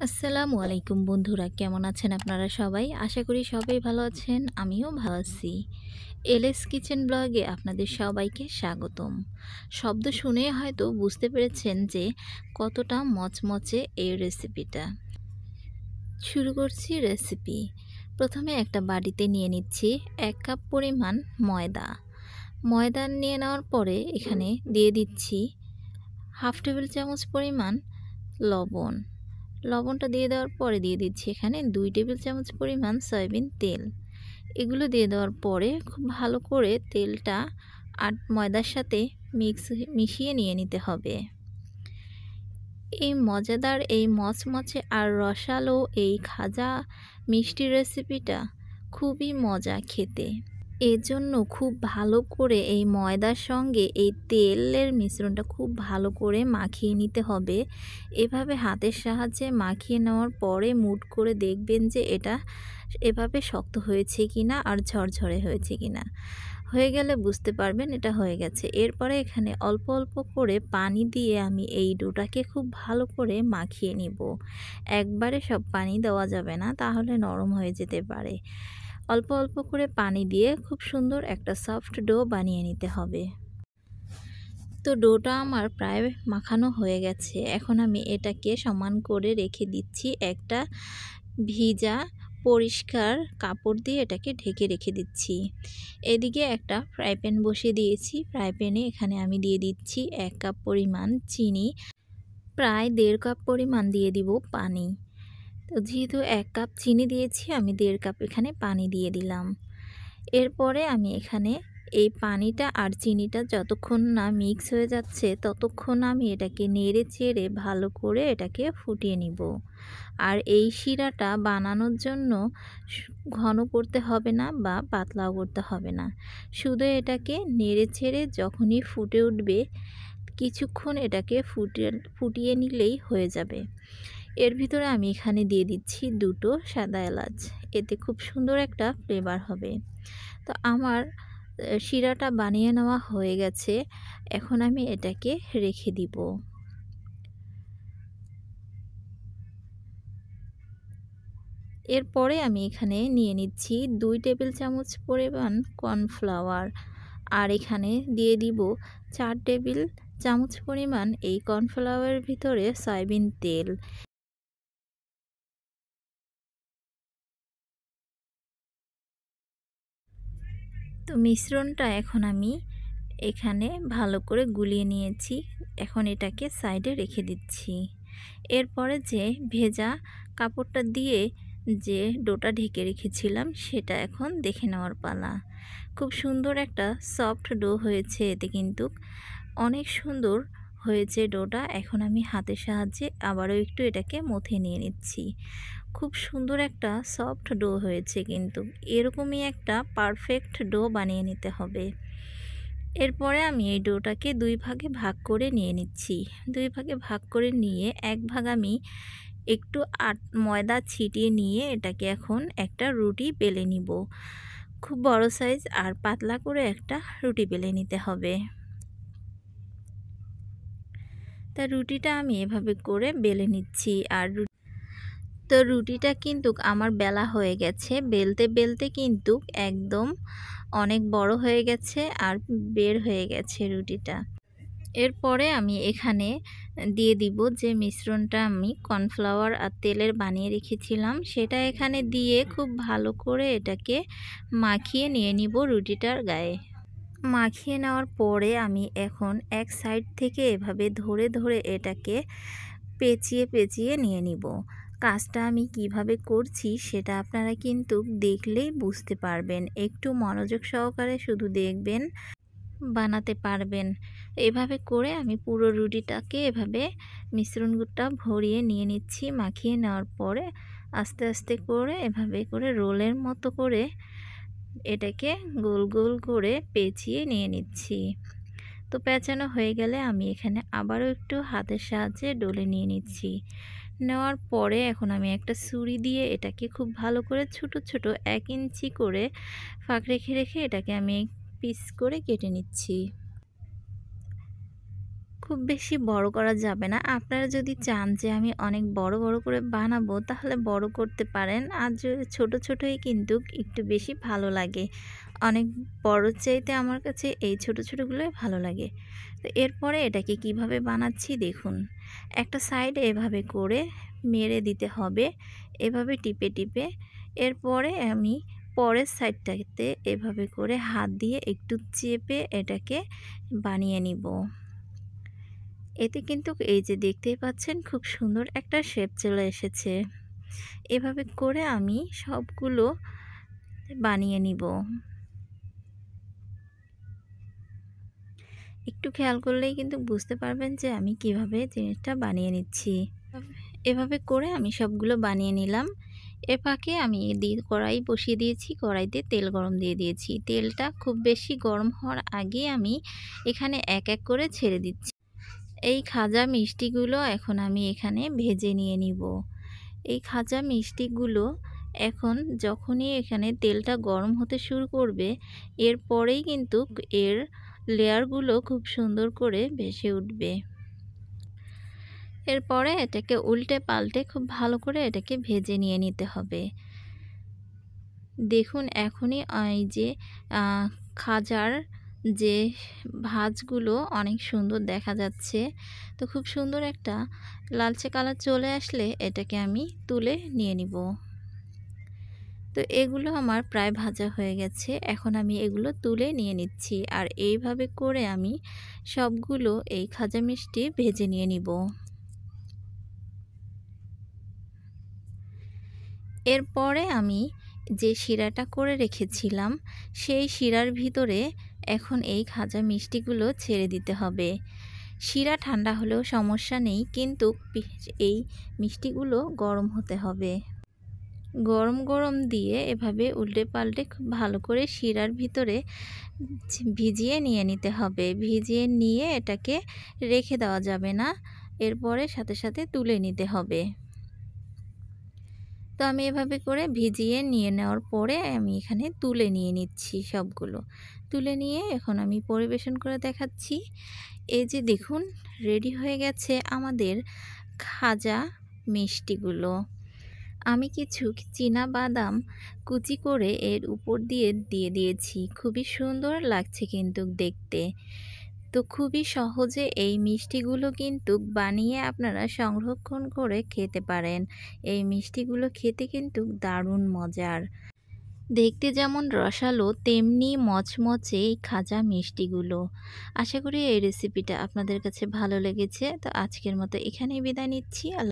আসসালামু আলাইকুম বন্ধুরা, কেমন আছেন আপনারা সবাই? আশা করি সবাই ভালো আছেন, আমিও ভালো আছি। এলএস কিচেন ব্লগে আপনাদের সবাইকে স্বাগতম। শব্দ শুনে হয়তো বুঝতে পেরেছেন যে কতটা মচমচে এই রেসিপিটা। শুরু করছি রেসিপি। প্রথমে একটা বাটিতে নিয়ে নিচ্ছি 1 কাপ পরিমাণ ময়দা। ময়দা নিয়ে নেওয়ার পরে এখানে দিয়ে দিচ্ছি হাফ টেবিল চামচ পরিমাণ লবণ। লবণটা দিয়ে দেওয়ার পরে দিয়ে দিচ্ছি এখানে 2 টেবিল চামচ পরিমাণ সয়াবিন তেল। এগুলো দিয়ে দেওয়ার পরে খুব ভালো করে তেলটা ময়দার সাথে মিশিয়ে নিয়ে নিতে হবে। এই মজাদার, এই মচমচে আর রসালো এই খাজা মিষ্টি রেসিপিটা খুবই মজা খেতে। এজন্য খুব ভালো করে এই ময়দার সঙ্গে এই তেলের মিশ্রণটা খুব ভালো করে মাখিয়ে নিতে হবে। এভাবে হাতের সাহায্যে মাখিয়ে নেওয়ার পরে মুঠ করে দেখবেন যে এটা এভাবে শক্ত হয়েছে কিনা আর ঝরঝরে হয়েছে কিনা। হয়ে গেলে বুঝতে পারবেন এটা হয়ে গেছে। এরপরে এখানে অল্প অল্প করে পানি দিয়ে আমি এই ডোটাকে খুব ভালো করে মাখিয়ে নিব। একবারে সব পানি দেওয়া যাবে না, তাহলে নরম হয়ে যেতে পারে। অল্প অল্প করে পানি দিয়ে খুব সুন্দর একটা সফট ডো বানিয়ে নিতে হবে। তো ডোটা আমার প্রায় মাখানো হয়ে গেছে। এখন আমি এটাকে সমান করে রেখে দিচ্ছি একটা ভিজা পরিষ্কার কাপড় দিয়ে এটাকে ঢেকে রেখে দিচ্ছি। এদিকে একটা ফ্রাই প্যান বসিয়ে দিয়েছি। ফ্রাই প্যানে এখানে আমি দিয়ে দিচ্ছি 1 কাপ পরিমাণ চিনি, প্রায় 1.5 কাপ পরিমাণ দিয়ে দিব পানি। তো যেহেতু 1 কাপ চিনি দিয়েছি, আমি 1.5 কাপ এখানে পানি দিয়ে দিলাম। এরপরে আমি এখানে এই পানিটা আর চিনিটা যতক্ষণ না মিক্স হয়ে যাচ্ছে ততক্ষণ আমি এটাকে নেড়ে চেড়ে ভালো করে এটাকে ফুটিয়ে নিব। আর এই শিরাটা বানানোর জন্য ঘন করতে হবে না বা পাতলাও করতে হবে না, শুধু এটাকে নেড়ে চেড়ে যখনই ফুটে উঠবে কিছুক্ষণ এটাকে ফুটিয়ে নিলেই হয়ে যাবে। এর ভিতরে আমি এখানে দিয়ে দিচ্ছি 2টো সাদা এলাচ, এতে খুব সুন্দর একটা ফ্লেভার হবে। তো আমার শিরাটা বানিয়ে নেওয়া হয়ে গেছে। এখন আমি এটাকে রেখে দিব। এরপরে আমি এখানে নিয়ে নিচ্ছি 2 টেবিল চামচ পরিমাণ কর্নফ্লাওয়ার, আর এখানে দিয়ে দিব 4 টেবিল চামচ পরিমাণ এই কর্নফ্লাওয়ারের ভিতরে সয়াবিন তেল। তো মিশ্রণটা এখন আমি এখানে ভালো করে গুলিয়ে নিয়েছি। এখন এটাকে সাইডে রেখে দিচ্ছি। এরপরে যে ভেজা কাপড়টা দিয়ে যে ডোটা ঢেকে রেখেছিলাম সেটা এখন দেখে নেওয়ার পালা। খুব সুন্দর একটা সফট ডো হয়েছে, এতে কিন্তু অনেক সুন্দর হয়েছে ডোটা। এখন আমি হাতের সাহায্যে আবারও একটু এটাকে মথে নিয়ে নিচ্ছি। খুব সুন্দর একটা সফট ডো হয়েছে, কিন্তু এরকমই একটা পারফেক্ট ডো বানিয়ে নিতে হবে। এরপরে আমি এই ডোটাকে 2 ভাগে ভাগ করে নিয়ে নিচ্ছি। 2 ভাগে ভাগ করে নিয়ে 1 ভাগ আমি একটু ময়দা ছিটিয়ে নিয়ে এটাকে এখন একটা রুটি বেলে নিব। খুব বড় সাইজ আর পাতলা করে একটা রুটি বেলে নিতে হবে। তা রুটিটা আমি এভাবে করে বেলে নিচ্ছি। আর তো রুটিটা কিন্তু আমার বেলা হয়ে গেছে। বেলতে বেলতে কিন্তু একদম অনেক বড় হয়ে গেছে আর বের হয়ে গেছে রুটিটা। এরপরে আমি এখানে দিয়ে দিব যে মিশ্রণটা আমি কর্নফ্লাওয়ার আর তেলের বানিয়ে রেখেছিলাম, সেটা এখানে দিয়ে খুব ভালো করে এটাকে মাখিয়ে নিয়ে নিব রুটিটার গায়ে। মাখিয়ে নেওয়ার পরে আমি এখন এক সাইড থেকে এভাবে ধরে ধরে এটাকে পেঁচিয়ে পেঁচিয়ে নিয়ে নিব। কাজটা আমি কিভাবে করছি সেটা আপনারা কিন্তু দেখলেই বুঝতে পারবেন। একটু মনোযোগ সহকারে শুধু দেখবেন, বানাতে পারবেন। এভাবে করে আমি পুরো রুটিটাকে এভাবে মিশ্রণটা ভরিয়ে নিয়ে নিচ্ছি। মাখিয়ে নেওয়ার পরে আস্তে আস্তে করে এভাবে করে রোলের মতো করে এটাকে গোল গোল করে পেঁচিয়ে নিয়ে নিচ্ছি। তো পেঁচানো হয়ে গেলে আমি এখানে আবারও একটু হাতের সাহায্যে ডলে নিয়ে নিচ্ছি। নেওয়ার পরে এখন আমি একটা ছুরি দিয়ে এটাকে খুব ভালো করে ছোট ছোট 1 ইঞ্চি করে ফাঁক রেখে রেখে এটাকে আমি পিস করে কেটে নিচ্ছি। খুব বেশি বড় করা যাবে না। আপনারা যদি চান যে আমি অনেক বড়, বড় করে বানাবো তাহলে বড় করতে পারেন। আর ছোট, ছোটই কিন্তু একটু বেশি ভালো লাগে। অনেক বড়র চাইতে আমার কাছে এই ছোট, ছোটগুলোই ভালো লাগে। তো এরপরে এটাকে কিভাবে বানাচ্ছি দেখুন। একটা সাইডে এভাবে করে মেরে দিতে হবে। এভাবে টিপে, টিপে এরপরে আমি পরের সাইডটাতে এভাবে করে হাত দিয়ে একটু চেপে এটাকে বানিয়ে নিব। এতে কিন্তু এই যে দেখতেই পাচ্ছেন খুব সুন্দর একটা শেপ চলে এসেছে। এভাবে করে আমি সবগুলো বানিয়ে নিব। একটু খেয়াল করলেই কিন্তু বুঝতে পারবেন যে আমি কিভাবে জিনিসটা বানিয়ে নিচ্ছি। এভাবে করে আমি সবগুলো বানিয়ে নিলাম। এর ফাঁকে আমি কড়াই বসিয়ে দিয়েছি, কড়াইতে তেল গরম দিয়ে দিয়েছি। তেলটা খুব বেশি গরম হওয়ার আগে আমি এখানে এক এক করে ছেড়ে দিচ্ছি। এই খাজা মিষ্টিগুলো এখন আমি এখানে ভেজে নিয়ে নিব। এই খাজা মিষ্টিগুলো এখন যখনই এখানে তেলটা গরম হতে শুরু করবে, এরপরেই কিন্তু এর লেয়ারগুলো খুব সুন্দর করে ভেসে উঠবে। এরপরে এটাকে উল্টে পাল্টে খুব ভালো করে এটাকে ভেজে নিয়ে নিতে হবে। দেখুন এখনই এই যে খাজার যে ভাঁজগুলো অনেক সুন্দর দেখা যাচ্ছে। তো খুব সুন্দর একটা লালচে কালার চলে আসলে এটাকে আমি তুলে নিয়ে নিব। তো এগুলো আমার প্রায় ভাজা হয়ে গেছে। এখন আমি এগুলো তুলে নিয়ে নিচ্ছি। আর এইভাবে করে আমি সবগুলো এই খাজা মিষ্টি ভেজে নিয়ে নিব। এরপরে আমি যে শিরাটা করে রেখেছিলাম সেই শিরার ভিতরে এখন এই খাজা মিষ্টিগুলো ছেড়ে দিতে হবে। শিরা ঠান্ডা হলেও সমস্যা নেই, কিন্তু এই মিষ্টিগুলো গরম হতে হবে। গরম গরম দিয়ে এভাবে উল্টে পাল্টে খুব ভালো করে শিরার ভিতরে ভিজিয়ে নিয়ে নিতে হবে। ভিজিয়ে নিয়ে এটাকে রেখে দেওয়া যাবে না, এরপরে সাথে সাথে তুলে নিতে হবে। তো আমি এভাবে করে ভিজিয়ে নিয়ে নেওয়ার পরে আমি এখানে তুলে নিয়ে নিচ্ছি সবগুলো। তুলে নিয়ে এখন আমি পরিবেশন করে দেখাচ্ছি। এই যে দেখুন রেডি হয়ে গেছে আমাদের খাজা মিষ্টিগুলো। আমি কিছু চীনা বাদাম কুচি করে এর উপর দিয়ে দিয়েছি। খুবই সুন্দর লাগছে কিন্তু দেখতে। তো খুবই সহজে এই মিষ্টিগুলো কিন্তু বানিয়ে আপনারা সংরক্ষণ করে খেতে পারেন। এই মিষ্টিগুলো খেতে কিন্তু দারুণ মজার। দেখতে যেমন রসালো তেমনি মচমচে এই খাজা মিষ্টিগুলো। আশা করি এই রেসিপিটা আপনাদের কাছে ভালো লেগেছে। তো আজকের মতো এখানেই বিদায় নিচ্ছি।